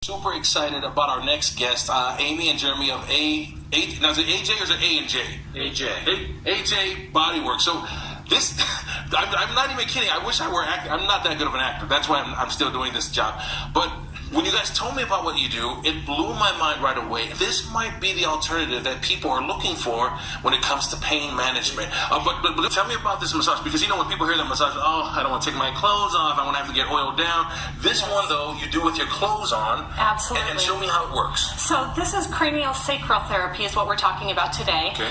Super excited about our next guest, Amy and Jeremy of now is it AJ or is it A and J? AJ Bodywork. So this, I'm not even kidding. I wish I were acting. I'm not that good of an actor. That's why I'm still doing this job. But when you guys told me about what you do, it blew my mind right away. This might be the alternative that people are looking for when it comes to pain management. But tell me about this massage, because you know when people hear that massage, oh, I don't want to take my clothes off, I want to have to get oiled down. This one, though, you do with your clothes on. Absolutely. And show me how it works. So this is cranial sacral therapy is what we're talking about today. Okay.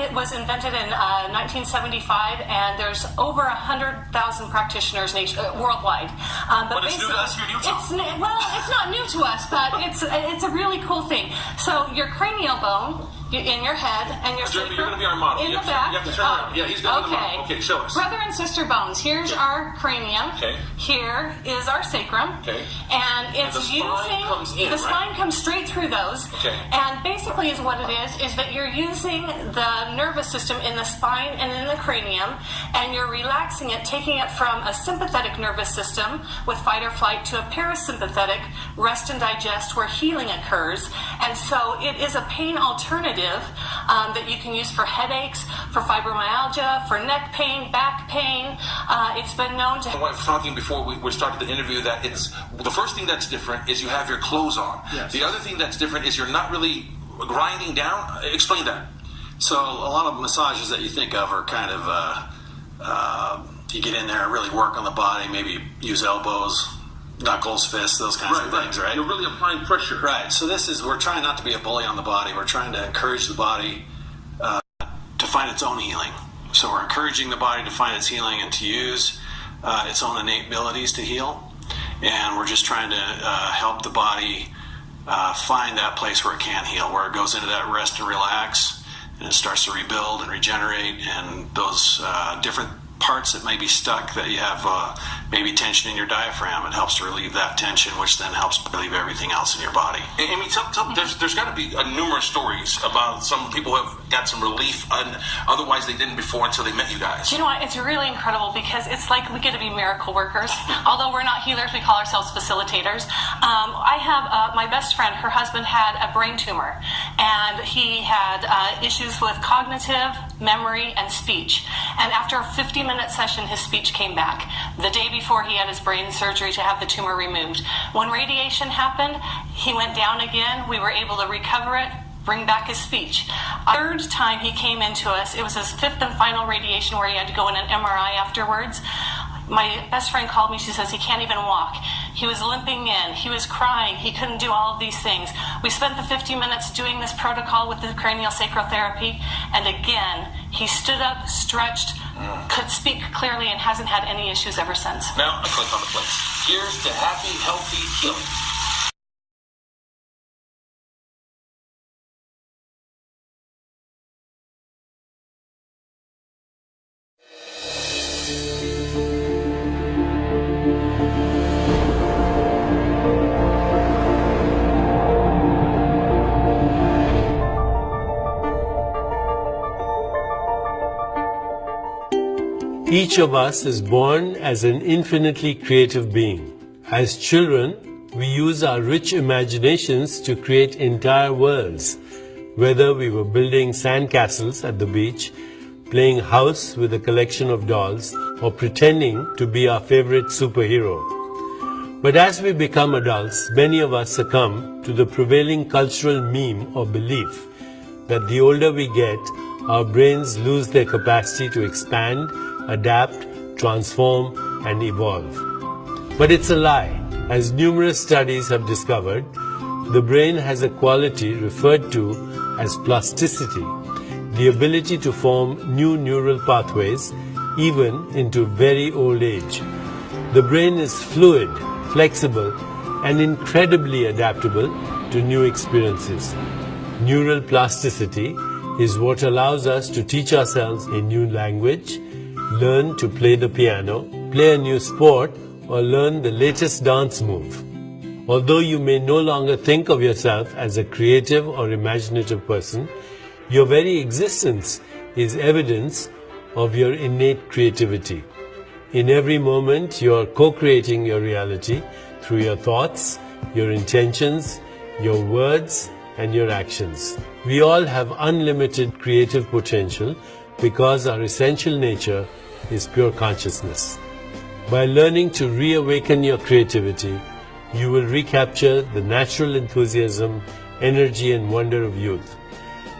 It was invented in 1975, and there's over 100,000 practitioners worldwide. But it's new to us here in Utah. It's not new to us, but it's a really cool thing. So your cranial bone in your head and your Jeremy, you're going to be our model. in the back. You have to turn around. Yeah, he's going to be the model. Okay, show us. Brother and sister bones. Here's our cranium. Okay. Here is our sacrum. Okay. And it's the spine comes straight through those. Okay. And basically is what it is that you're using the nervous system in the spine and in the cranium, and you're relaxing it, taking it from a sympathetic nervous system with fight or flight to a parasympathetic rest and digest where healing occurs. And so it is a pain alternative that you can use for headaches, for fibromyalgia, for neck pain, back pain. It's been known to... I was talking before we started the interview that it's the first thing that's different is you have your clothes on. Yes. The other thing that's different is you're not really grinding down. Explain that. So a lot of massages that you think of are kind of, you get in there and really work on the body, maybe use elbows, knuckles, fists, those kinds of things, right? You're really applying pressure. Right. So we're trying not to be a bully on the body. We're trying to encourage the body to find its own healing. So we're encouraging the body to find its healing and to use its own innate abilities to heal. And we're just trying to help the body find that place where it can heal, where it goes into that rest and relax, and it starts to rebuild and regenerate, and those different parts that may be stuck, that you have maybe tension in your diaphragm, it helps to relieve that tension, which then helps relieve everything else in your body. Amy, there's got to be numerous stories about some people who have got some relief, otherwise they didn't before until they met you guys. You know what? It's really incredible because it's like we get to be miracle workers. Although we're not healers, we call ourselves facilitators. I have my best friend, her husband had a brain tumor, and he had issues with cognitive, memory, and speech. And after a 50-minute session, his speech came back. The day before, he had his brain surgery to have the tumor removed. When radiation happened, he went down again. We were able to recover it, bring back his speech. Third time he came into us, it was his fifth and final radiation where he had to go in an MRI afterwards. My best friend called me. She says he can't even walk. He was limping in. He was crying. He couldn't do all of these things. We spent the 50 minutes doing this protocol with the cranial sacral therapy, and again, he stood up, stretched, could speak clearly, and hasn't had any issues ever since. Now, I click on the place. Here's to happy, healthy healing. Each of us is born as an infinitely creative being. As children, we use our rich imaginations to create entire worlds, whether we were building sandcastles at the beach, playing house with a collection of dolls, or pretending to be our favorite superhero. But as we become adults, many of us succumb to the prevailing cultural meme or belief that the older we get, our brains lose their capacity to expand, adapt, transform, and evolve. But it's a lie. As numerous studies have discovered, the brain has a quality referred to as plasticity, the ability to form new neural pathways even into very old age. The brain is fluid, flexible, and incredibly adaptable to new experiences. Neural plasticity is what allows us to teach ourselves a new language, learn to play the piano, play a new sport, or learn the latest dance move. Although you may no longer think of yourself as a creative or imaginative person, your very existence is evidence of your innate creativity. In every moment, you are co-creating your reality through your thoughts, your intentions, your words, and your actions. We all have unlimited creative potential because our essential nature is pure consciousness. By learning to reawaken your creativity, you will recapture the natural enthusiasm, energy, and wonder of youth.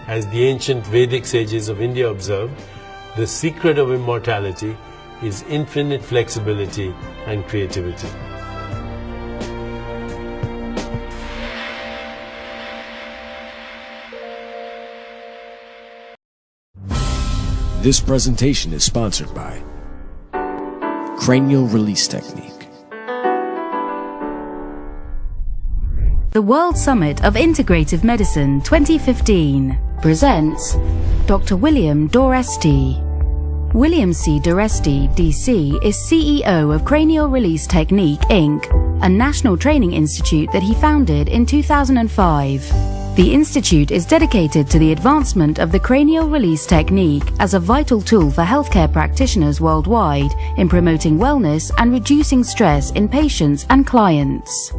As the ancient Vedic sages of India observed, the secret of immortality is infinite flexibility and creativity. This presentation is sponsored by Cranial Release Technique. The World Summit of Integrative Medicine 2015 presents Dr. William Drc. William C. Drc, DC, is CEO of Cranial Release Technique, Inc., a national training institute that he founded in 2005. The institute is dedicated to the advancement of the cranial release technique as a vital tool for healthcare practitioners worldwide in promoting wellness and reducing stress in patients and clients.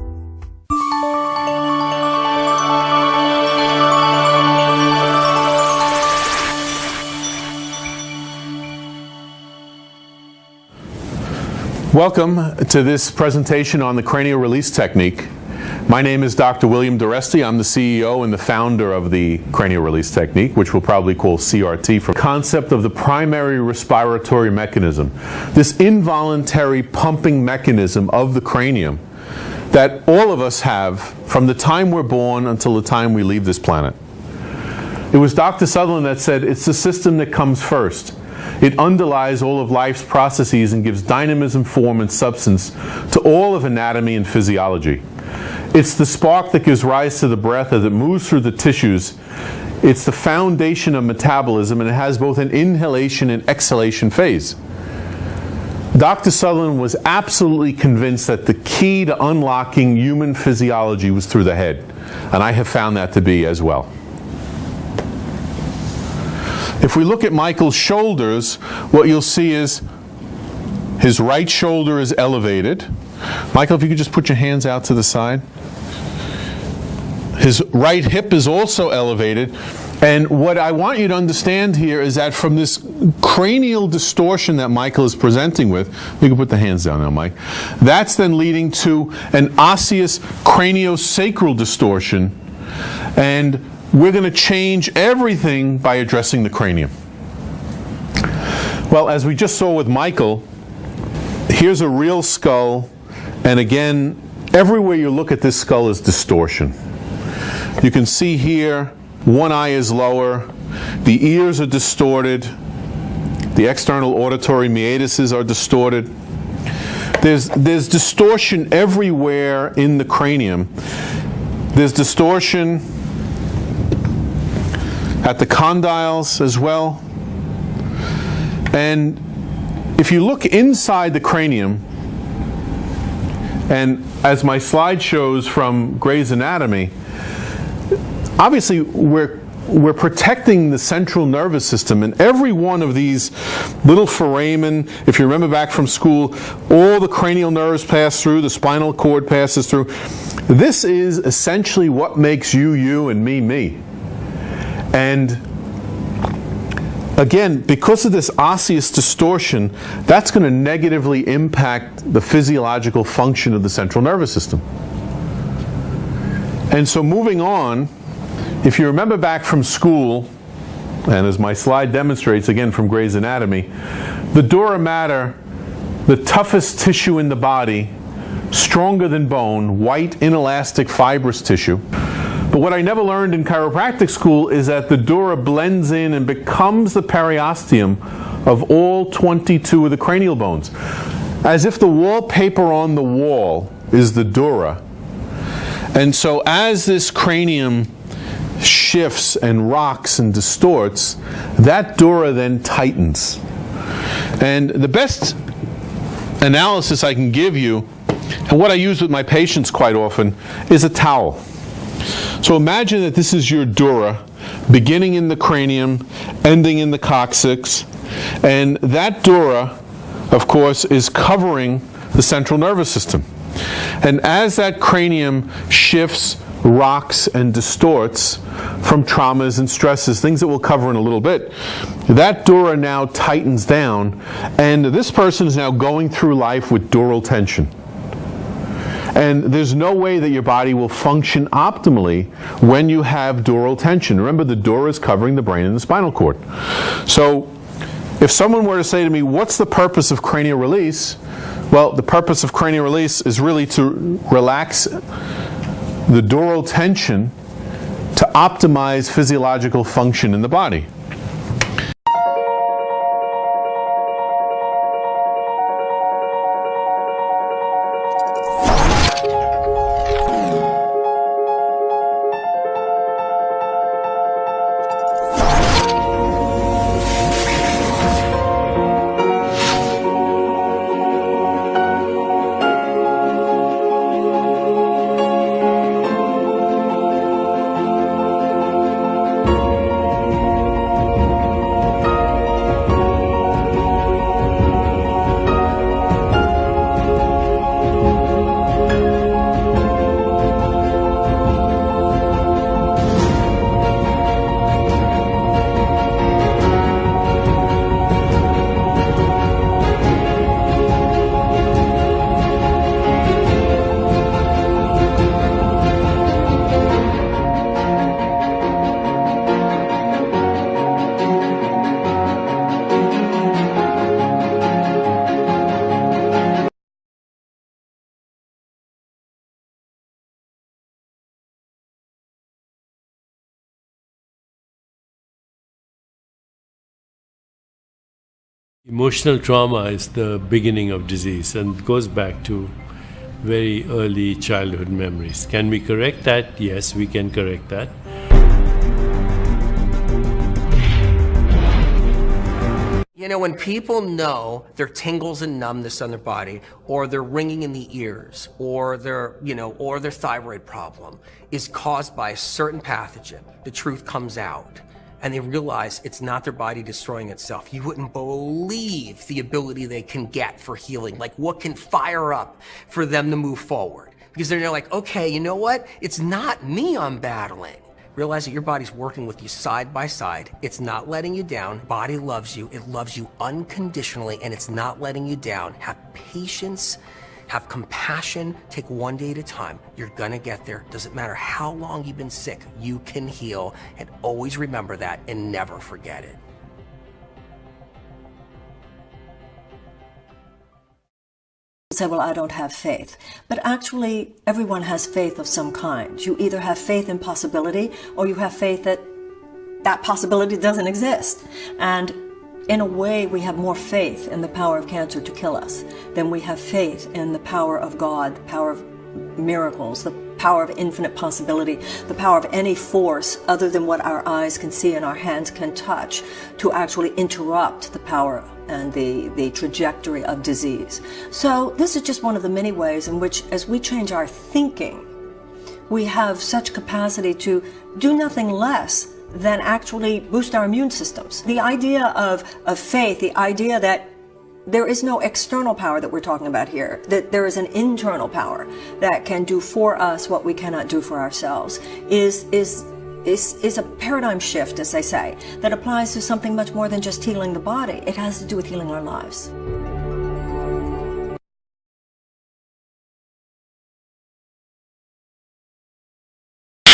Welcome to this presentation on the cranial release technique. My name is Dr. William Drc. I'm the CEO and the founder of the cranial release technique, which we'll probably call CRT, for the concept of the primary respiratory mechanism, this involuntary pumping mechanism of the cranium that all of us have from the time we're born until the time we leave this planet. It was Dr. Sutherland that said it's the system that comes first. It underlies all of life's processes and gives dynamism, form, and substance to all of anatomy and physiology. It's the spark that gives rise to the breath as it moves through the tissues. It's the foundation of metabolism, and it has both an inhalation and exhalation phase. Dr. Sutherland was absolutely convinced that the key to unlocking human physiology was through the head, and I have found that to be as well. If we look at Michael's shoulders, what you'll see is his right shoulder is elevated. Michael, if you could just put your hands out to the side. His right hip is also elevated. And what I want you to understand here is that from this cranial distortion that Michael is presenting with, you can put the hands down now, Mike, that's then leading to an osseous craniosacral distortion. And we're going to change everything by addressing the cranium. Well, as we just saw with Michael, here's a real skull, and again, everywhere you look at this skull is distortion. You can see here, one eye is lower, the ears are distorted, the external auditory meatuses are distorted. There's distortion everywhere in the cranium. There's distortion at the condyles as well. And if you look inside the cranium, and as my slide shows from Gray's Anatomy, obviously we're protecting the central nervous system, and every one of these little foramen, if you remember back from school, all the cranial nerves pass through, the spinal cord passes through. This is essentially what makes you, you, and me, me. And again, because of this osseous distortion, that's going to negatively impact the physiological function of the central nervous system. And so moving on, if you remember back from school, and as my slide demonstrates again from Gray's Anatomy, the dura mater, the toughest tissue in the body, stronger than bone, white, inelastic, fibrous tissue. But what I never learned in chiropractic school is that the dura blends in and becomes the periosteum of all 22 of the cranial bones. As if the wallpaper on the wall is the dura. And so as this cranium shifts and rocks and distorts, that dura then tightens. And the best analysis I can give you, and what I use with my patients quite often, is a towel. So imagine that this is your dura, beginning in the cranium, ending in the coccyx, and that dura, of course, is covering the central nervous system. And as that cranium shifts, rocks, and distorts from traumas and stresses, things that we'll cover in a little bit, that dura now tightens down, and this person is now going through life with dural tension. And there's no way that your body will function optimally when you have dural tension. Remember, the dura is covering the brain and the spinal cord. So if someone were to say to me, what's the purpose of cranial release? Well, the purpose of cranial release is really to relax the dural tension to optimize physiological function in the body. Emotional trauma is the beginning of disease and goes back to very early childhood memories. Can we correct that? Yes, we can correct that. You know, when people know their tingles and numbness on their body, or their ringing in the ears, or their thyroid problem is caused by a certain pathogen, the truth comes out. And they realize it's not their body destroying itself. You wouldn't believe the ability they can get for healing, like what can fire up for them to move forward. Because they're like, okay, you know what? It's not me I'm battling. Realize that your body's working with you side by side. It's not letting you down. Body loves you. It loves you unconditionally, and it's not letting you down. Have patience. Have compassion, take one day at a time. You're gonna get there. Doesn't matter how long you've been sick, you can heal, and always remember that and never forget it. Say, well, I don't have faith. But actually, everyone has faith of some kind. You either have faith in possibility, or you have faith that that possibility doesn't exist. And in a way, we have more faith in the power of cancer to kill us than we have faith in the power of God, the power of miracles, the power of infinite possibility, the power of any force other than what our eyes can see and our hands can touch to actually interrupt the power and the trajectory of disease. So this is just one of the many ways in which, as we change our thinking, we have such capacity to do nothing less than actually boost our immune systems. The idea of faith, the idea that there is no external power that we're talking about here, that there is an internal power that can do for us what we cannot do for ourselves, is a paradigm shift, as they say, that applies to something much more than just healing the body. It has to do with healing our lives.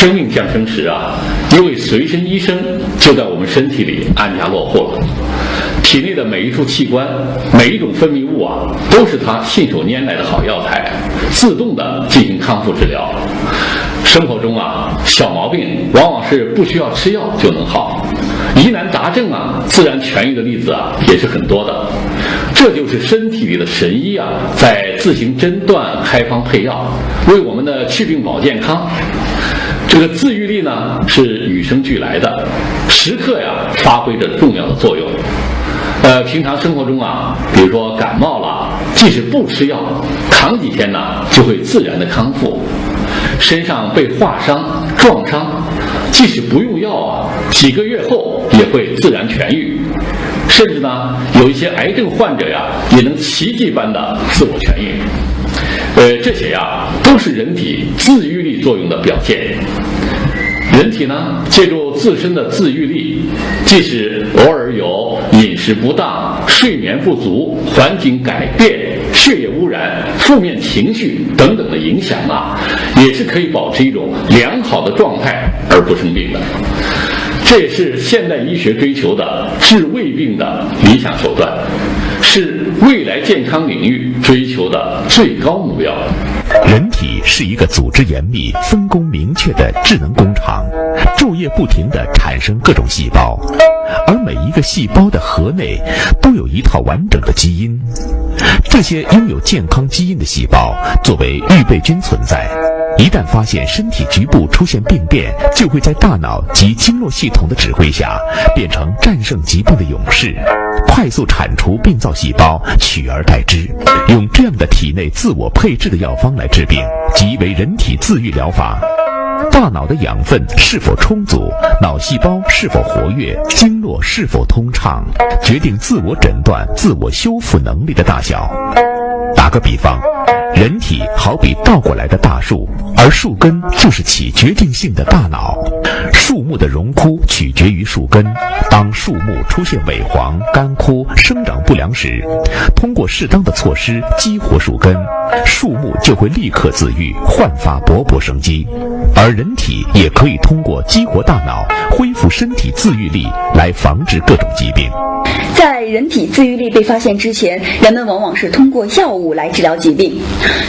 生命降生时啊，一位随身医生就在我们身体里安家落户了。体内的每一处器官、每一种分泌物啊，都是他信手拈来的好药材，自动的进行康复治疗。生活中啊，小毛病往往是不需要吃药就能好，疑难杂症啊，自然痊愈的例子啊也是很多的。这就是身体里的神医啊，在自行诊断、开方配药，为我们的祛病保健康。这个自愈力呢是与生俱来的，时刻呀发挥着重要的作用。平常生活中啊，比如说感冒了，即使不吃药，扛几天呢就会自然的康复。身上被划伤、撞伤，即使不用药啊，几个月后也会自然痊愈。甚至呢，有一些癌症患者呀，也能奇迹般的自我痊愈。这些呀都是人体自愈力作用的表现。人体呢，借助自身的自愈力，即使偶尔有饮食不当、睡眠不足、环境改变、血液污染、负面情绪等等的影响啊，也是可以保持一种良好的状态而不生病的。这也是现代医学追求的治胃病的理想手段，是未来健康领域追求的最高目标。人体是一个组织严密、分工明确的智能工厂，昼夜不停地产生各种细胞，而每一个细胞的核内都有一套完整的基因。这些拥有健康基因的细胞作为预备军存在，一旦发现身体局部出现病变，就会在大脑及经络系统的指挥下，变成战胜疾病的勇士，快速铲除病灶细胞，取而代之，用这样的体内自我配置的药方来治病，即为人体自愈疗法。大脑的养分是否充足，脑细胞是否活跃，经络是否通畅，决定自我诊断、自我修复能力的大小。打个比方，人体好比倒过来的大树，而树根就是起决定性的大脑。树木的荣枯取决于树根，当树木出现萎黄、干枯、生长不良时，通过适当的措施激活树根，树木就会立刻自愈，焕发勃勃生机。而人体也可以通过激活大脑，恢复身体自愈力，来防治各种疾病。在人体自愈力被发现之前，人们往往是通过药物来治疗疾病。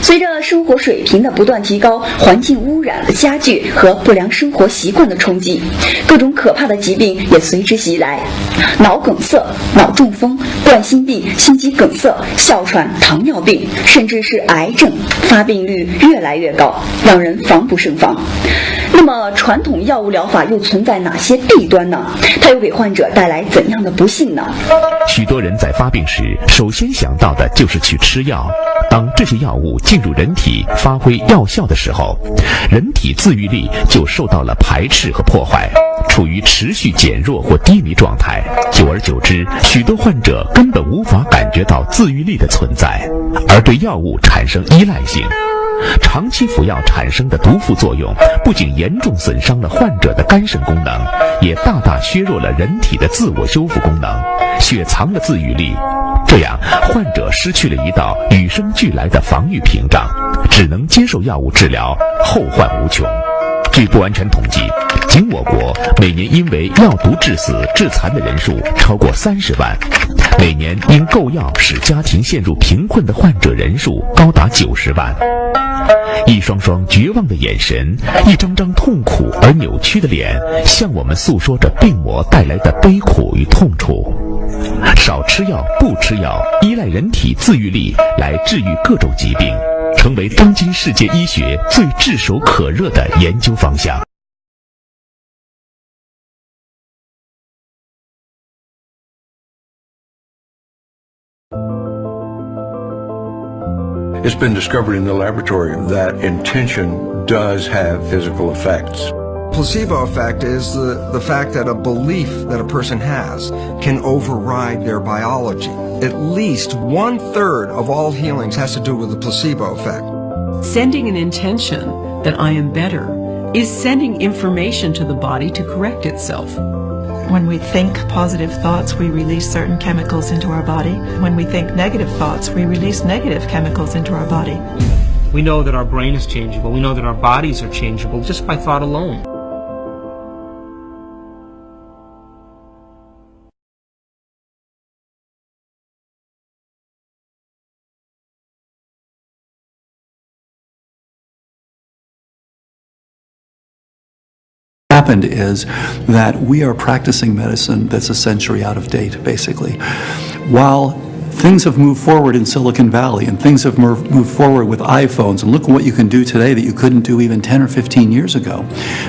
随着生活水平的不断提高，环境污染的加剧和不良生活习惯的冲击，各种可怕的疾病也随之袭来。脑梗塞、脑中风、冠心病、心肌梗塞、哮喘、糖尿病，甚至是癌症，发病率越来越高，让人防不胜防。那么传统药物疗法又存在哪些弊端呢？它又给患者带来怎样的不幸呢？许多人在发病时，首先想到的就是去吃药。当这些药物进入人体发挥药效的时候，人体自愈力就受到了排斥和破坏，处于持续减弱或低迷状态。久而久之，许多患者根本无法感觉到自愈力的存在，而对药物产生依赖性。长期服药产生的毒副作用不仅严重损伤了患者的肝肾功能，也大大削弱了人体的自我修复功能，雪藏了自愈力。这样，患者失去了一道与生俱来的防御屏障，只能接受药物治疗，后患无穷。据不完全统计，仅我国每年因为药毒致死、致残的人数超过30万，每年因购药使家庭陷入贫困的患者人数高达90万。一双双绝望的眼神，一张张痛苦而扭曲的脸，向我们诉说着病魔带来的悲苦与痛楚。少吃药、不吃药，依赖人体自愈力来治愈各种疾病，成为当今世界医学最炙手可热的研究方向。It's been discovered in the laboratory that intention does have physical effects. Placebo effect is the fact that a belief that a person has can override their biology. At least 1/3 of all healings has to do with the placebo effect. Sending an intention that I am better is sending information to the body to correct itself. When we think positive thoughts, we release certain chemicals into our body. When we think negative thoughts, we release negative chemicals into our body. We know that our brain is changeable. We know that our bodies are changeable just by thought alone. Happened is that we are practicing medicine that's a century out of date, basically. While things have moved forward in Silicon Valley and things have moved forward with iPhones, and look at what you can do today that you couldn't do even 10 or 15 years ago,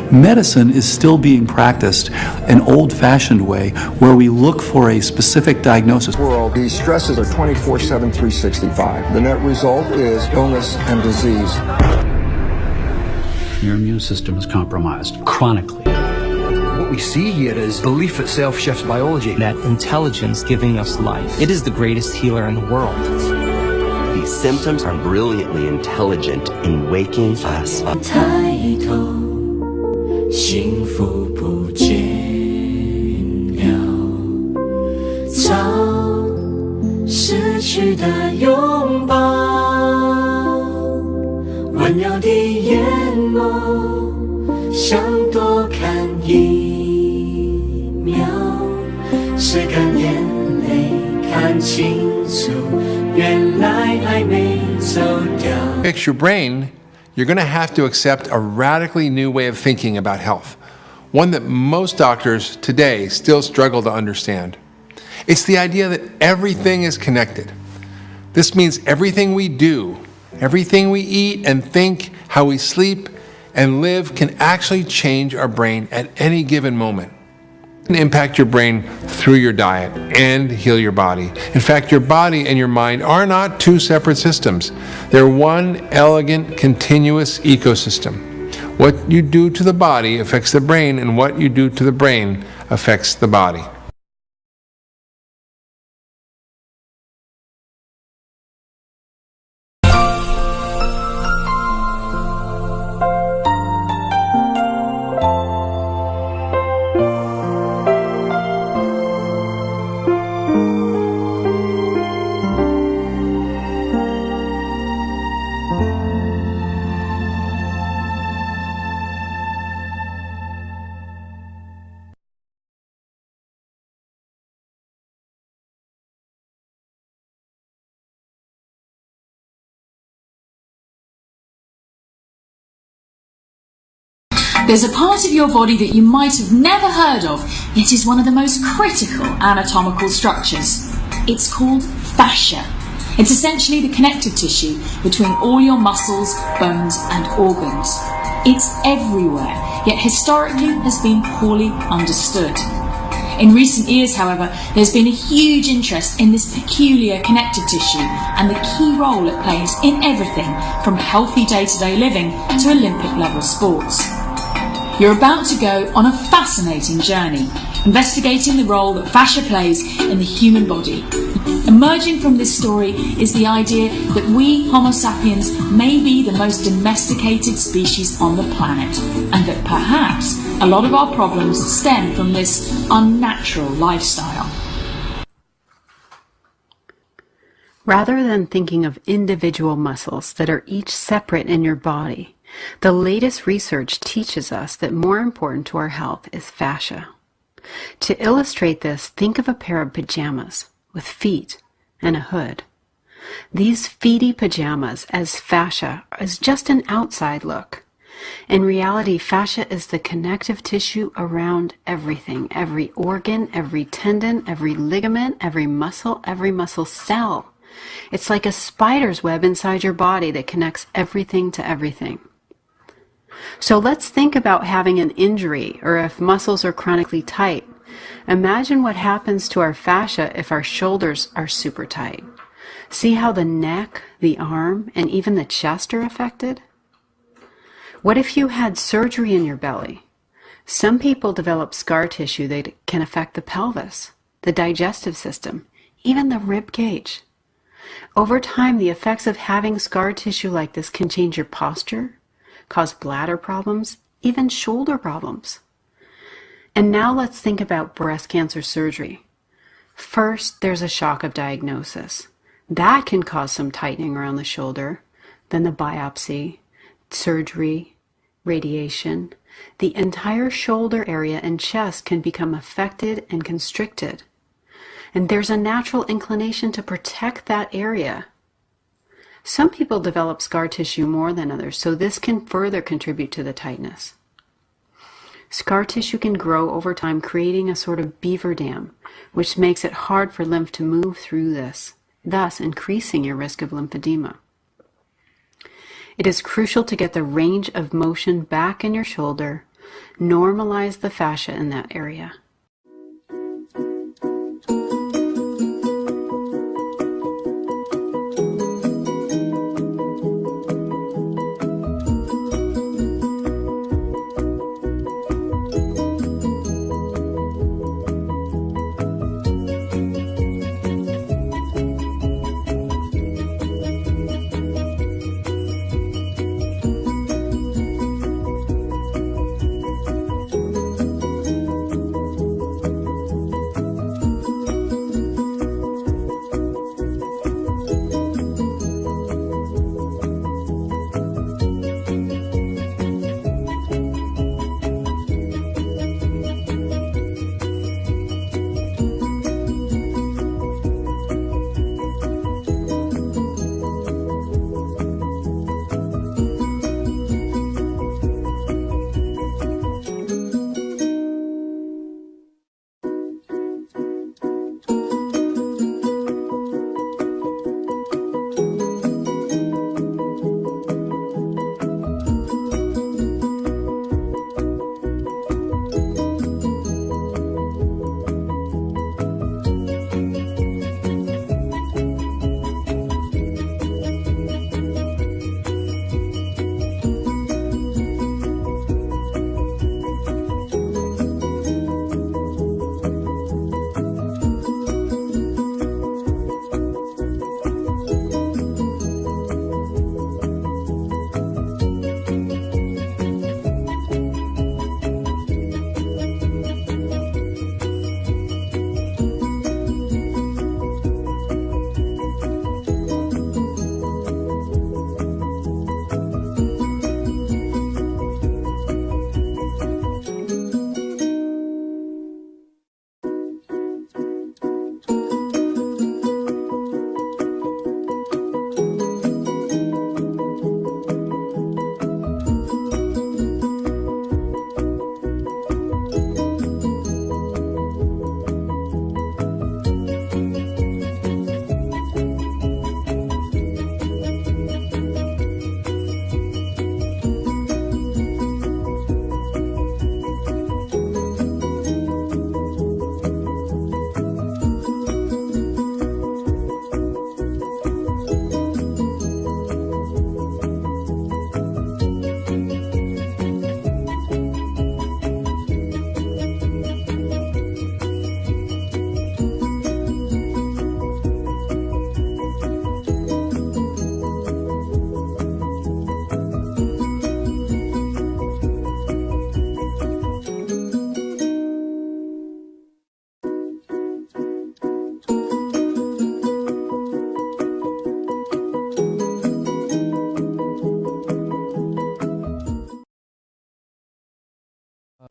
medicine is still being practiced an old-fashioned way where we look for a specific diagnosis. These stresses are 24/7, 365. The net result is illness and disease. Your immune system is compromised chronically. What we see here is belief itself shifts biology. That intelligence giving us life. It is the greatest healer in the world. The these symptoms are brilliantly intelligent in waking us up. 抬头，幸福不见了，找失去的拥抱，温柔的眼眸，想多看一秒，拭干眼泪，看清楚，原来还没走掉。 Fix your brain, you're going to have to accept a radically new way of thinking about health, one that most doctors today still struggle to understand. It's the idea that everything is connected. This means everything we do, everything we eat and think, how we sleep and live can actually change our brain at any given moment. It can impact your brain through your diet and heal your body. In fact, your body and your mind are not two separate systems. They're one elegant, continuous ecosystem. What you do to the body affects the brain, and what you do to the brain affects the body. There's a part of your body that you might have never heard of, yet is one of the most critical anatomical structures. It's called fascia. It's essentially the connective tissue between all your muscles, bones and organs. It's everywhere, yet historically has been poorly understood. In recent years, however, there's been a huge interest in this peculiar connective tissue and the key role it plays in everything from healthy day-to-day living to Olympic-level sports. You're about to go on a fascinating journey, investigating the role that fascia plays in the human body. Emerging from this story is the idea that we Homo sapiens may be the most domesticated species on the planet, and that perhaps a lot of our problems stem from this unnatural lifestyle. Rather than thinking of individual muscles that are each separate in your body, the latest research teaches us that more important to our health is fascia. To illustrate this, think of a pair of pajamas with feet and a hood. These feety pajamas as fascia is just an outside look. In reality, fascia is the connective tissue around everything, every organ, every tendon, every ligament, every muscle cell. It's like a spider's web inside your body that connects everything to everything. So let's think about having an injury or if muscles are chronically tight. Imagine what happens to our fascia if our shoulders are super tight. See how the neck, the arm, and even the chest are affected? What if you had surgery in your belly? Some people develop scar tissue that can affect the pelvis, the digestive system, even the rib cage. Over time, the effects of having scar tissue like this can change your posture, cause bladder problems, even shoulder problems. And now let's think about breast cancer surgery. First, there's a shock of diagnosis. That can cause some tightening around the shoulder, then the biopsy, surgery, radiation. The entire shoulder area and chest can become affected and constricted. And there's a natural inclination to protect that area. Some people develop scar tissue more than others, so this can further contribute to the tightness. Scar tissue can grow over time, creating a sort of beaver dam, which makes it hard for lymph to move through this, thus increasing your risk of lymphedema. It is crucial to get the range of motion back in your shoulder, normalize the fascia in that area.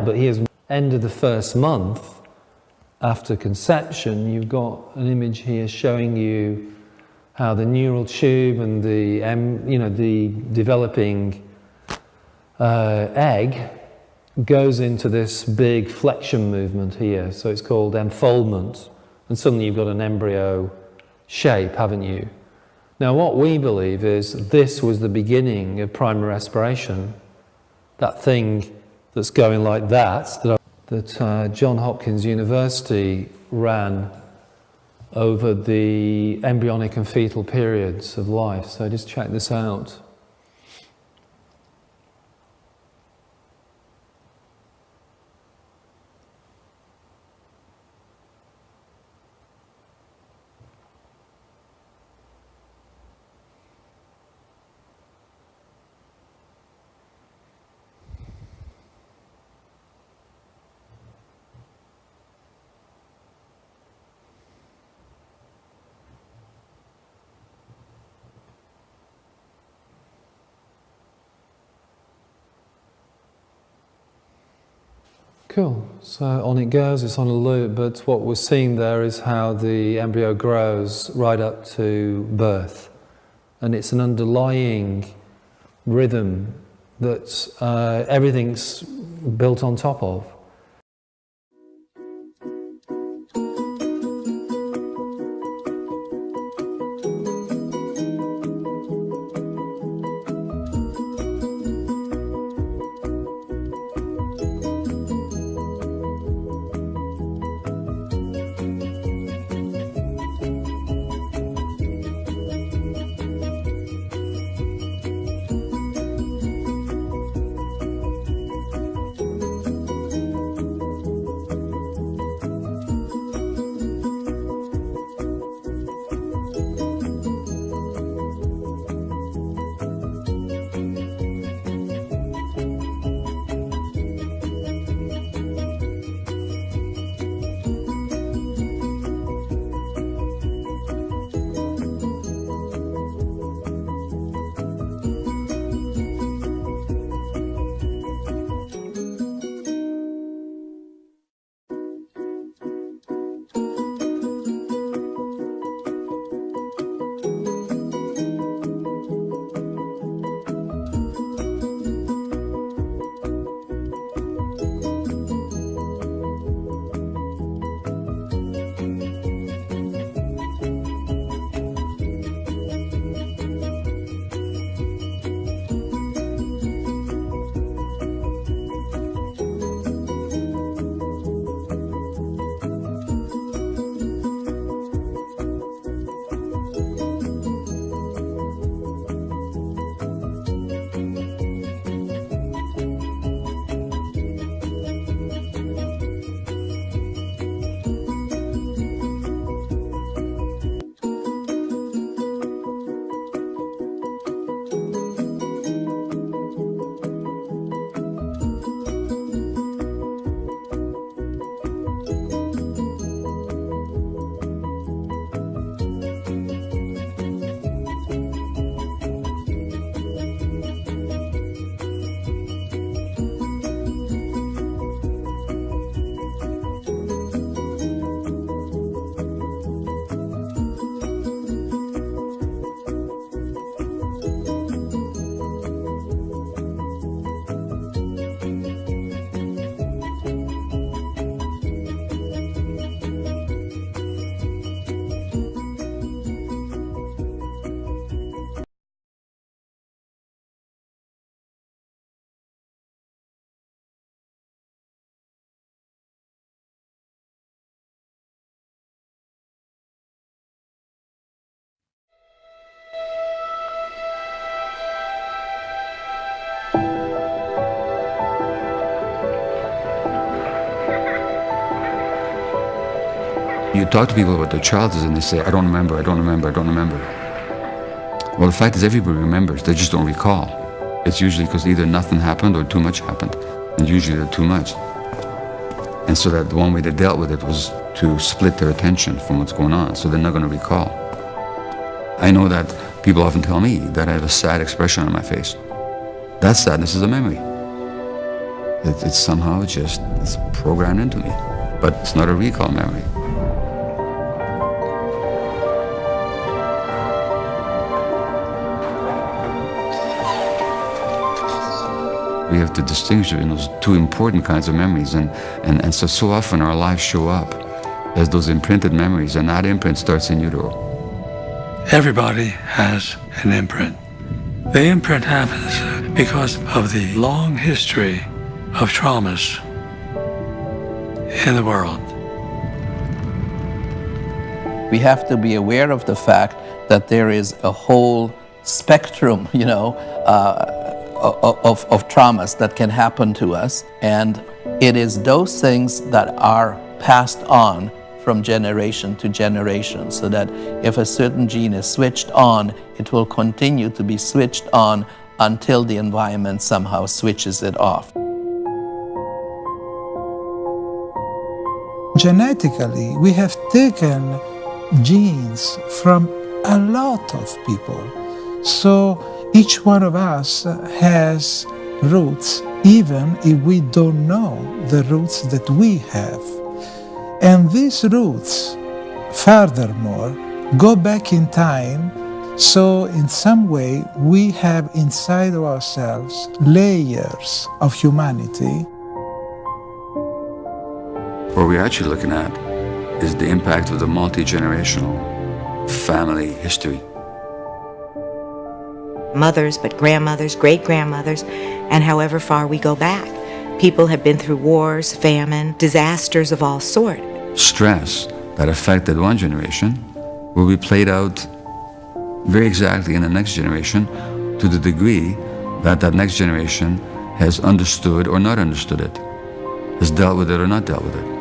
But here's end of the first month after conception, you've got an image here showing you how the neural tube and the developing egg goes into this big flexion movement here. So it's called enfoldment, and suddenly you've got an embryo shape, haven't you? Now what we believe is this was the beginning of primary respiration, that thing that's going like that Johns Hopkins University ran over the embryonic and fetal periods of life. So just check this out. Cool, so on it goes, it's on a loop, but what we're seeing there is how the embryo grows right up to birth. And it's an underlying rhythm that everything's built on top of. You talk to people about their childhood and they say, I don't remember, I don't remember, I don't remember. Well, the fact is everybody remembers, they just don't recall. It's usually because either nothing happened or too much happened, and usually they're too much. And so that the one way they dealt with it was to split their attention from what's going on, so they're not going to recall. I know that people often tell me that I have a sad expression on my face. That sadness is a memory. It's somehow it's programmed into me. But it's not a recall memory. We have to distinguish between those two important kinds of memories, and so often our lives show up as those imprinted memories, and that imprint starts in utero. Everybody has an imprint. The imprint happens because of the long history of traumas in the world. We have to be aware of the fact that there is a whole spectrum, of traumas that can happen to us, and it is those things that are passed on from generation to generation, so that if a certain gene is switched on, it will continue to be switched on until the environment somehow switches it off. Genetically, we have taken genes from a lot of people. So each one of us has roots, even if we don't know the roots that we have. And these roots, furthermore, go back in time, so in some way we have inside of ourselves layers of humanity. What we're actually looking at is the impact of the multi-generational family history. Mothers, but grandmothers, great-grandmothers, and however far we go back. People have been through wars, famine, disasters of all sorts. Stress that affected one generation will be played out very exactly in the next generation, to the degree that that next generation has understood or not understood it, has dealt with it or not dealt with it.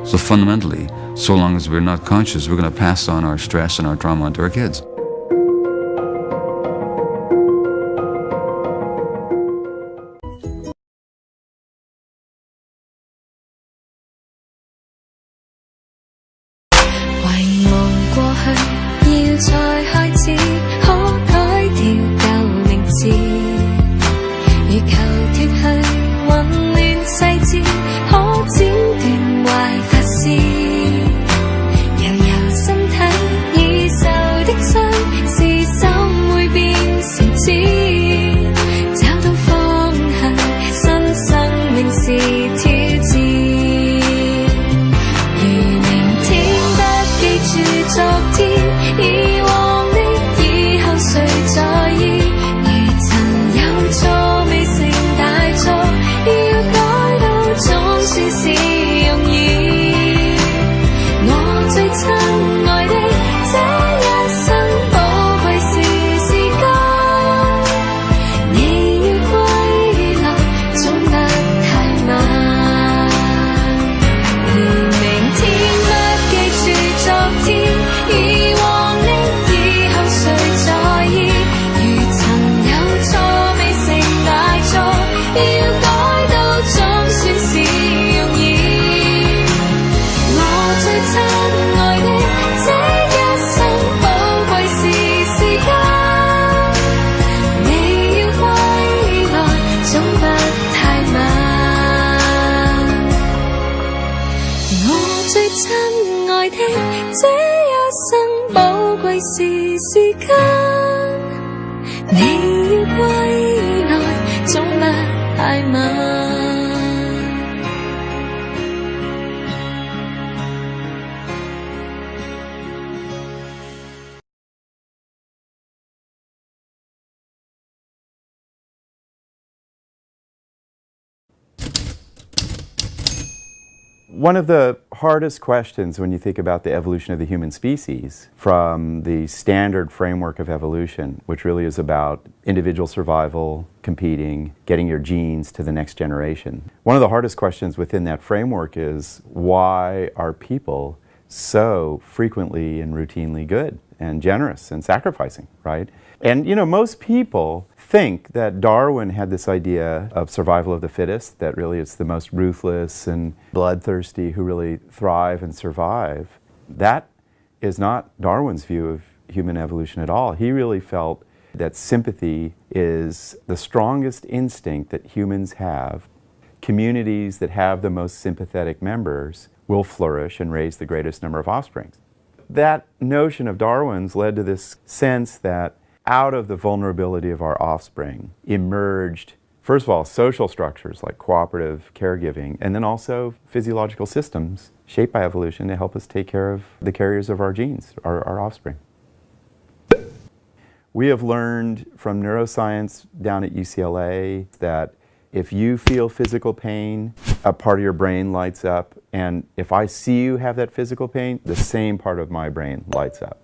So fundamentally, so long as we're not conscious, we're going to pass on our stress and our trauma onto our kids. One of the hardest questions when you think about the evolution of the human species from the standard framework of evolution, which really is about individual survival, competing, getting your genes to the next generation. One of the hardest questions within that framework is, why are people so frequently and routinely good and generous and sacrificing, right? And most people think that Darwin had this idea of survival of the fittest, that really it's the most ruthless and bloodthirsty who really thrive and survive. That is not Darwin's view of human evolution at all. He really felt that sympathy is the strongest instinct that humans have communities that have the most sympathetic members will flourish and raise the greatest number of offspring. That notion of Darwin's led to this sense that out of the vulnerability of our offspring emerged, first of all, social structures like cooperative caregiving, and then also physiological systems shaped by evolution to help us take care of the carriers of our genes, our offspring. We have learned from neuroscience down at UCLA that if you feel physical pain, a part of your brain lights up, and if I see you have that physical pain, the same part of my brain lights up.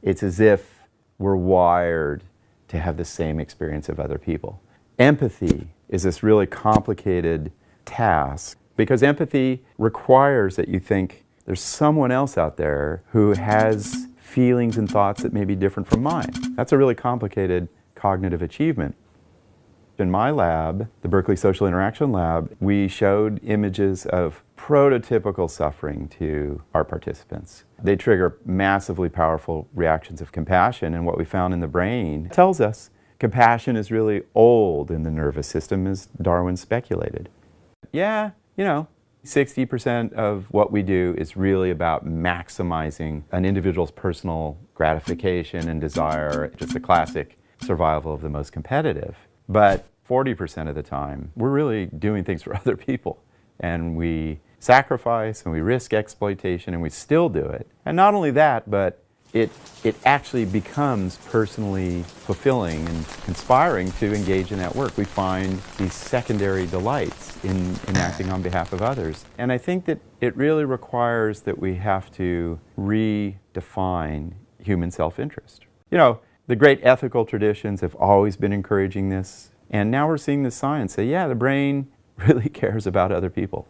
It's as if we're wired to have the same experience of other people. Empathy is this really complicated task because empathy requires that you think there's someone else out there who has feelings and thoughts that may be different from mine. That's a really complicated cognitive achievement. In my lab, the Berkeley Social Interaction Lab, we showed images of prototypical suffering to our participants. They trigger massively powerful reactions of compassion, and what we found in the brain tells us compassion is really old in the nervous system, as Darwin speculated. Yeah, 60% of what we do is really about maximizing an individual's personal gratification and desire, just the classic survival of the most competitive. But 40% of the time, we're really doing things for other people. And we sacrifice and we risk exploitation and we still do it. And not only that, but it actually becomes personally fulfilling and inspiring to engage in that work. We find these secondary delights in acting on behalf of others. And I think that it really requires that we have to redefine human self-interest. The great ethical traditions have always been encouraging this. And now we're seeing the science say, yeah, the brain really cares about other people.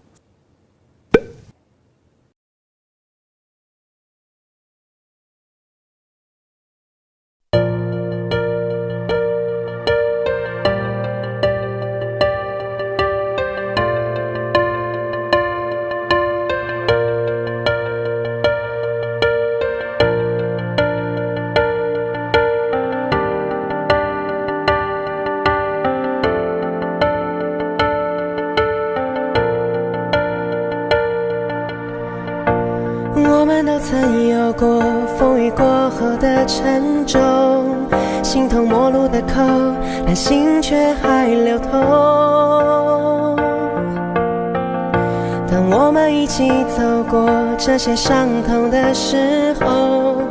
我们都曾有过风雨过后的沉重，形同陌路的口，但心却还流通。当我们一起走过这些伤痛的时候，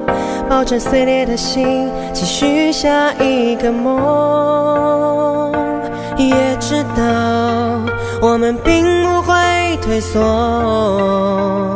抱着碎裂的心，继续下一个梦，也知道我们并不会退缩。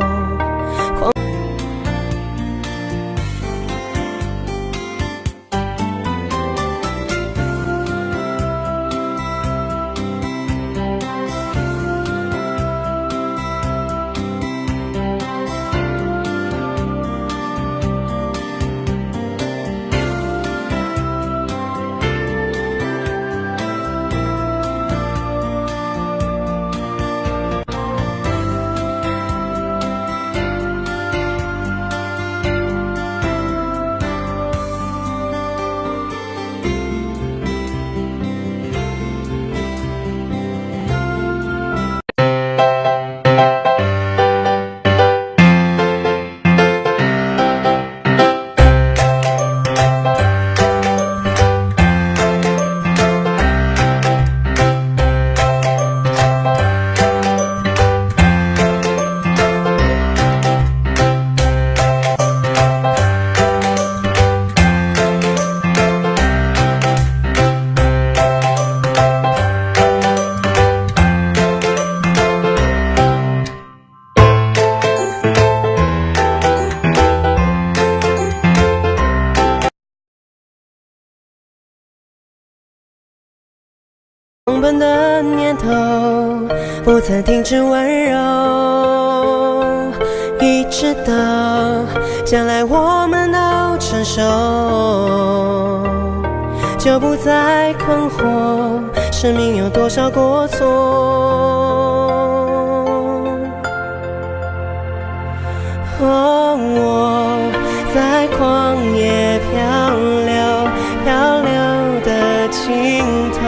狂奔的念头不曾停止温柔，一直到将来我们都成熟，就不再困惑生命有多少过错。我在旷野漂流的尽头，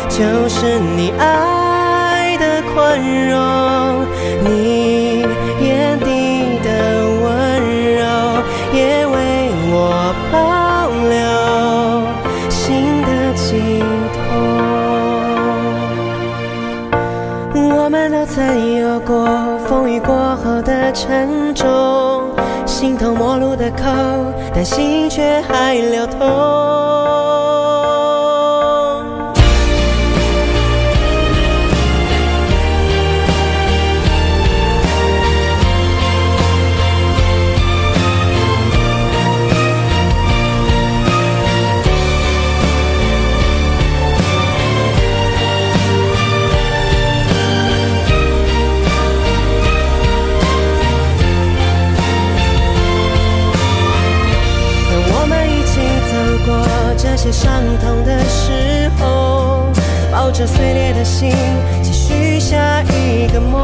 就是你爱宽容，你眼底的温柔也为我保留新的寄托。我们都曾有过风雨过后的沉重，形同陌路的口，但心却还流通。这些伤痛的时候，抱着碎裂的心，继续下一个梦，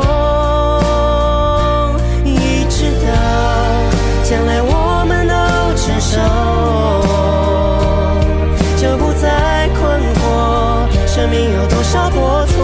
一直到将来我们都成熟，就不再困惑生命有多少过错。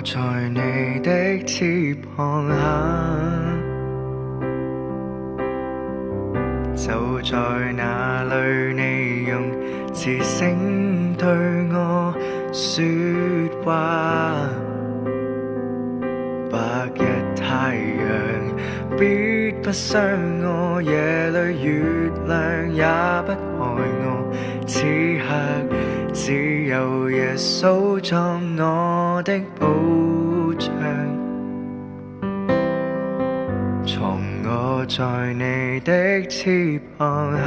在你的翅膀下，就在那里你用磁聲對我說話。白日太陽必不傷我，夜裏月亮也不害我。此刻只有耶穌作我的保障，藏我在你的翅膀下，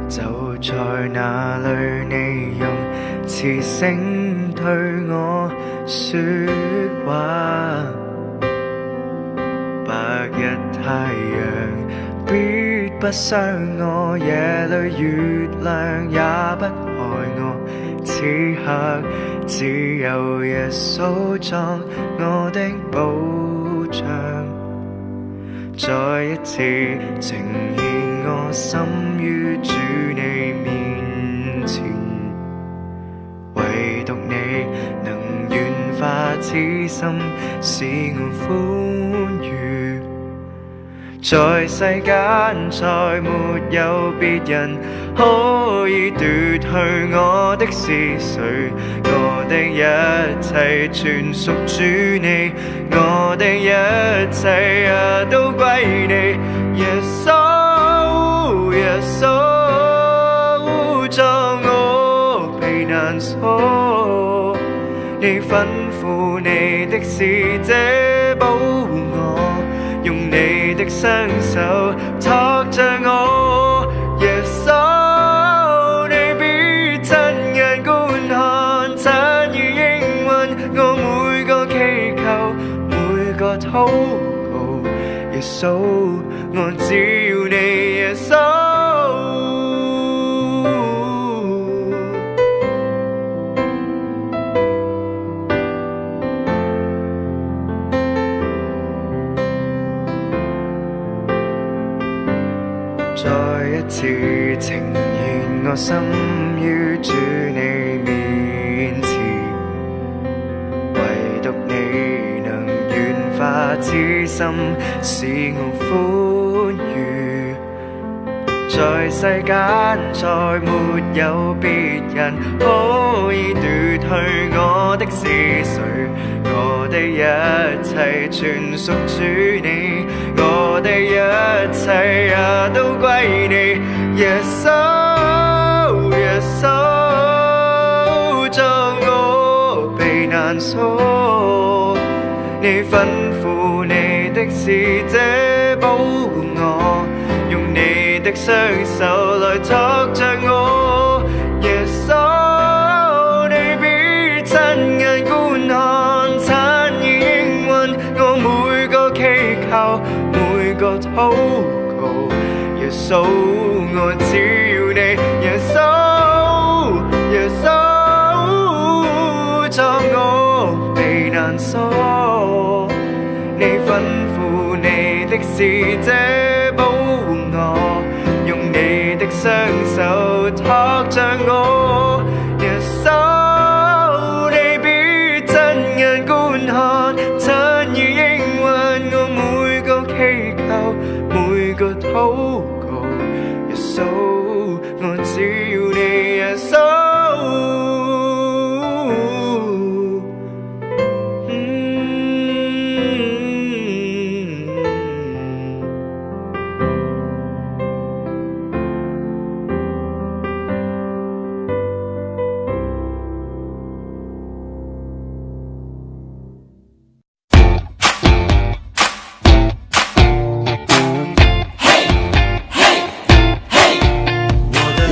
就在那裏你用磁聲對我說話。白日太陽必不傷我，夜裏月亮也不害我。此刻只有耶穌作我的保障，再一次呈現我心於主你面前，唯獨你能軟化此心，使我歡愉。在世間再沒有別人可以奪去我的是誰，我的一切全屬主你，我的一切也都歸你。耶穌耶穌，作我避難所，你吩咐你的使者保護我，用你的雙手托着我。耶穌，你必親眼觀看，親耳應允我每個祈求，每個禱告。耶穌，我只要你，耶穌。再一次呈現我心於主你面前，唯獨你能軟化之心，使我歡愉。在世間再沒有別人可以奪去我的是誰，我的一切全屬主你，我的一切也都歸你。耶穌耶穌，作我避難所，你吩咐你的使者保護我，用你的雙手來托着我。耶穌，你必親眼觀看，親耳應允我每個祈求，每個禱告。耶穌，我只要你。耶穌耶穌，作我避難所，你吩咐你的使者保護我，用你的雙手托着我。耶穌，你必親眼觀看，親耳應允我每個祈求，每個禱告。耶穌，我只要你。耶穌。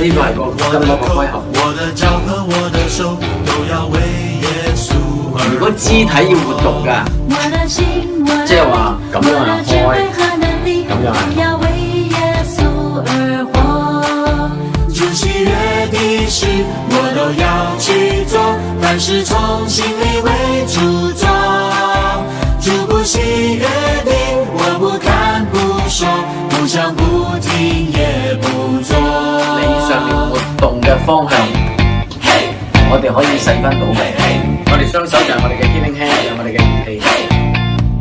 呢個係個金樂個開合。如果肢體要活動㗎，即係話咁樣係開，咁樣係。主喜悦的事我都要去做，凡事從心裡為主做。主不喜悦的我不看不說，不想不聽也不做。理想嘅活動嘅方向，我哋可以細分到嘅。我哋雙手就係我哋嘅 healing hand，就係我哋嘅儀器。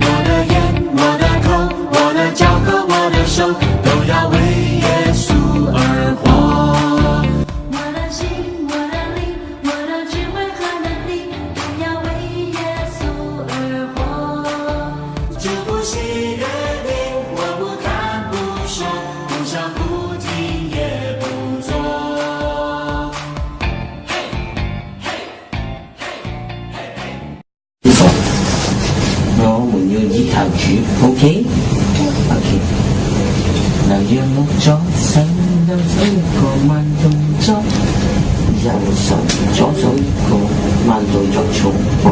我的眼、我的口、我的腳和我的手，都要為耶穌而活。我的心、我的靈、我的智慧和能力，都要為耶穌而活。主不喜悦的我不看不說，不想不聽也不做。我們要依靠主 ，OK？ 能讓我左手右手一個慢動作，右手左手一個慢動作重複。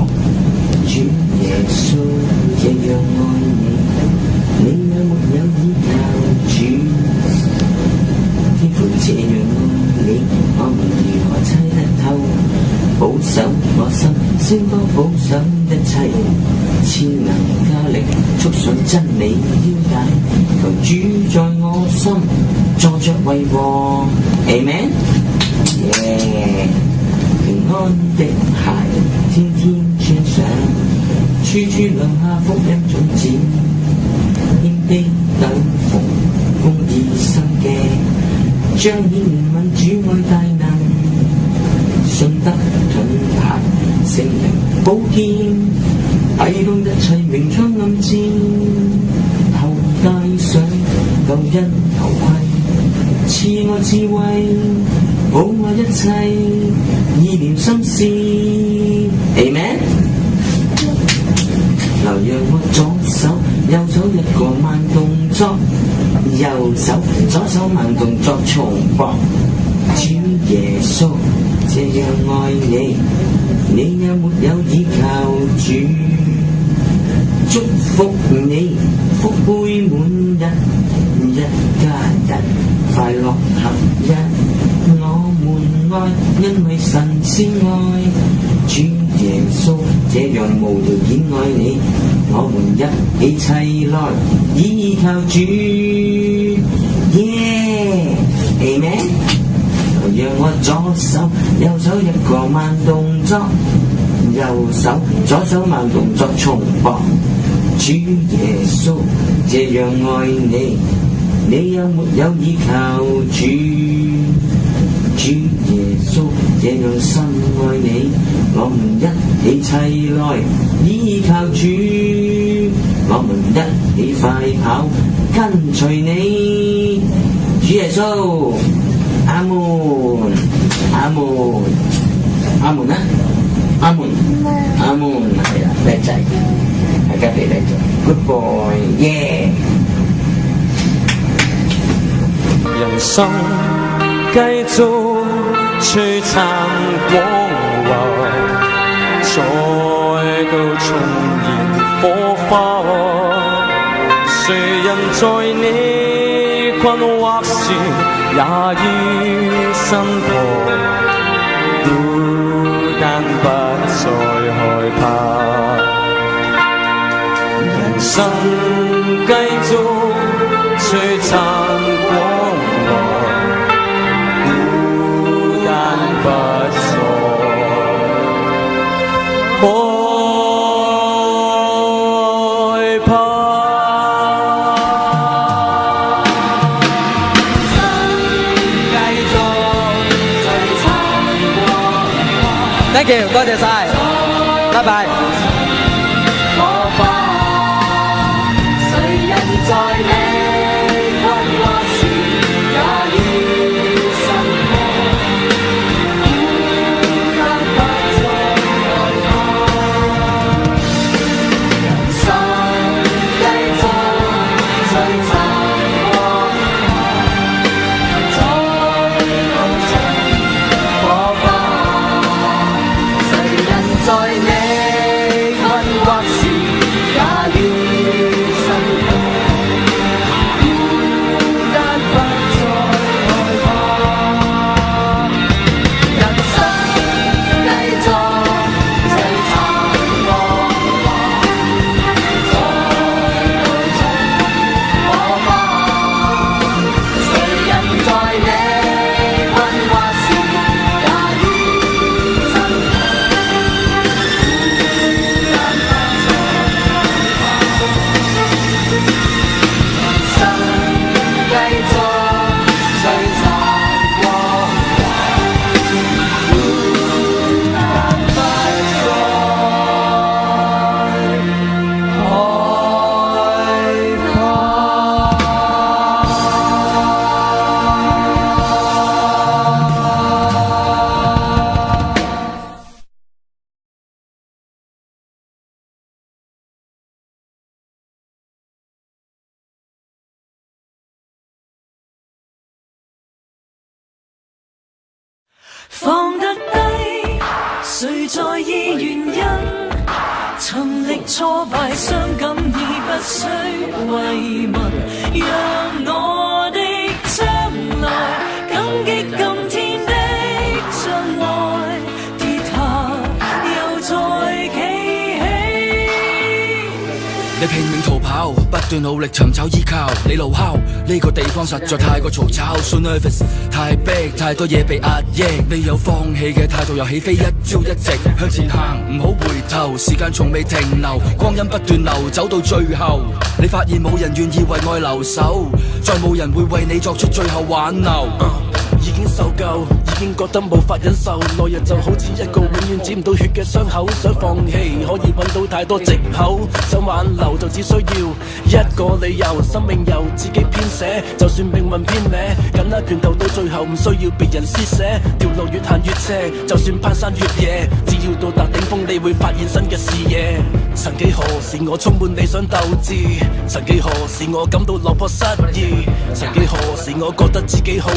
主耶穌這樣愛你，你有沒有依靠主？天父這樣愛你，我們如何猜得透？保守我心，勝過保守一切，超能加力，速信真理腰帶，求主在我心，坐着為王 ，Amen。平安的孩，天天穿上，處處留下福音種子，天地。等逢公義心嘅，彰顯民主愛大能，信德盾牌聖靈寶劍，抵擋一切明槍暗箭，頭戴上救恩頭盔，賜我智慧，保我一切意念心思 ，Amen。留讓我左手右手一個慢動作，右手左手慢動作重播。主耶穌，這樣愛你，你有沒有依靠主？祝福你，福杯滿溢，一家人快樂合一。我們愛，因為神先愛。主耶穌，這樣無條件愛你，我們一起齊來依靠主。Amen。讓我左手右手一個慢動作，右手左手慢動作重播。主耶穌，這樣愛你，你有沒有依靠主？主耶穌，這樣深愛你，我們一起齊來依靠主，我們一起快跑跟隨你。主耶穌，阿門，阿門，阿門啊，阿門，阿門，係啦，叻仔，大家俾叻仔 ，Good boy， 耶！人生繼續璀璨光華，再度重燃火花。誰人在你困惑時，也於身旁，孤單不再害怕。人生繼續璀璨光華。不再害怕。Thank you， 多謝晒，拜拜。放得低，誰在意原因？尋歷挫敗，傷感已不需慰問，讓我的將來感激今天的障礙，跌下又再企起。你拼命逃跑，不不斷努力尋找依靠。你怒敲呢個地方實在太過嘈吵 ，so nervous， 太逼，太多嘢被壓抑。你有放棄嘅態度，又起飛，一朝一夕向前行，唔好回頭，時間從未停留，光陰不斷流，走到最後，你發現冇人願意為愛留守，再冇人會為你作出最後挽留。已經受夠，已經覺得無法忍受，來日就好似一個永遠止唔到血嘅傷口，想放棄可以揾到太多藉口，想挽留就只需要一個理由，生命由自己編寫，就算命運偏歪，緊握拳頭到最後唔需要別人施捨，條路越行越斜，就算攀山越野，只要到達頂峰你會發現新嘅視野。曾幾何時我充滿理想鬥志，曾幾何時我感到落魄失意，曾幾何時我覺得自己好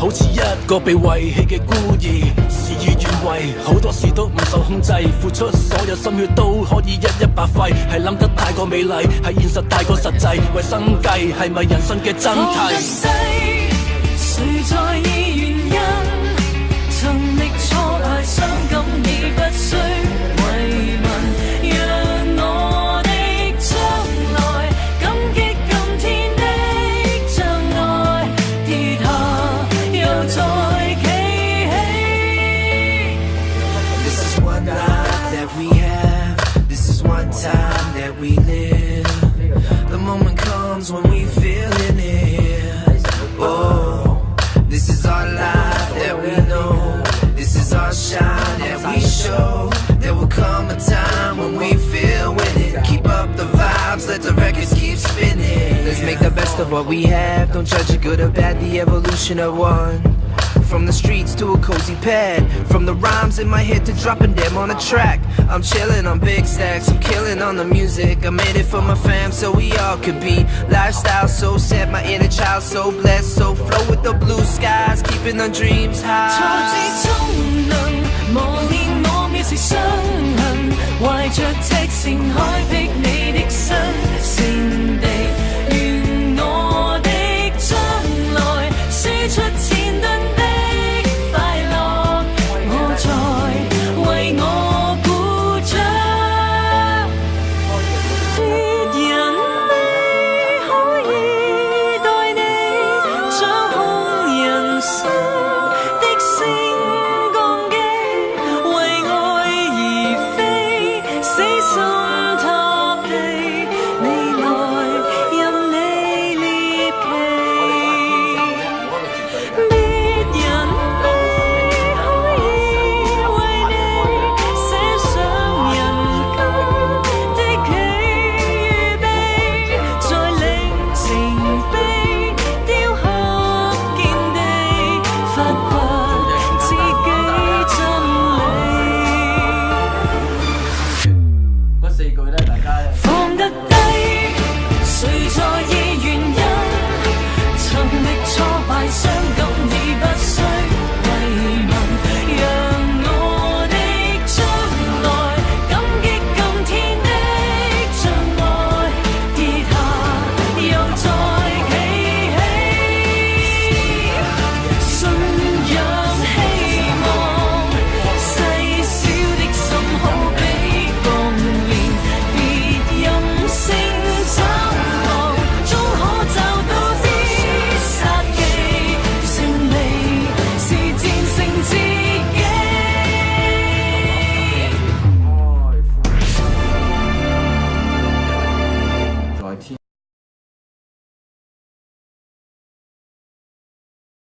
似一個被遺棄嘅孤兒，事與願違，好多事都唔受控制，付出所有心血都可以一白費，係諗得太過美麗，係現實太過實際，為生計係咪人生嘅真諦？誰在意原因？曾歷挫敗傷感已不需慰問，讓我的將來感激今天的障礙，跌下又再企起。 This is one life that we have, this is one time that we live. The moment comes when we feeling it. Oh, this is our life that we know. This is our shine that we show. There will come a time when we feel winning. Keep up the vibes, let the records keep spinning. Let's make the best of what we have. Don't judge it good or bad, the evolution of one. From the streets to a cozy pad, from the rhymes in my head to dropping them on a track. I'm chillin' on big stacks, I'm killing on the music. I made it for my fam so we all could be. Lifestyle so set, my inner child so blessed. So flow with the blue skies, keeping our dreams high. 挫折中能磨練我藐視傷痕，懷着赤誠開闢你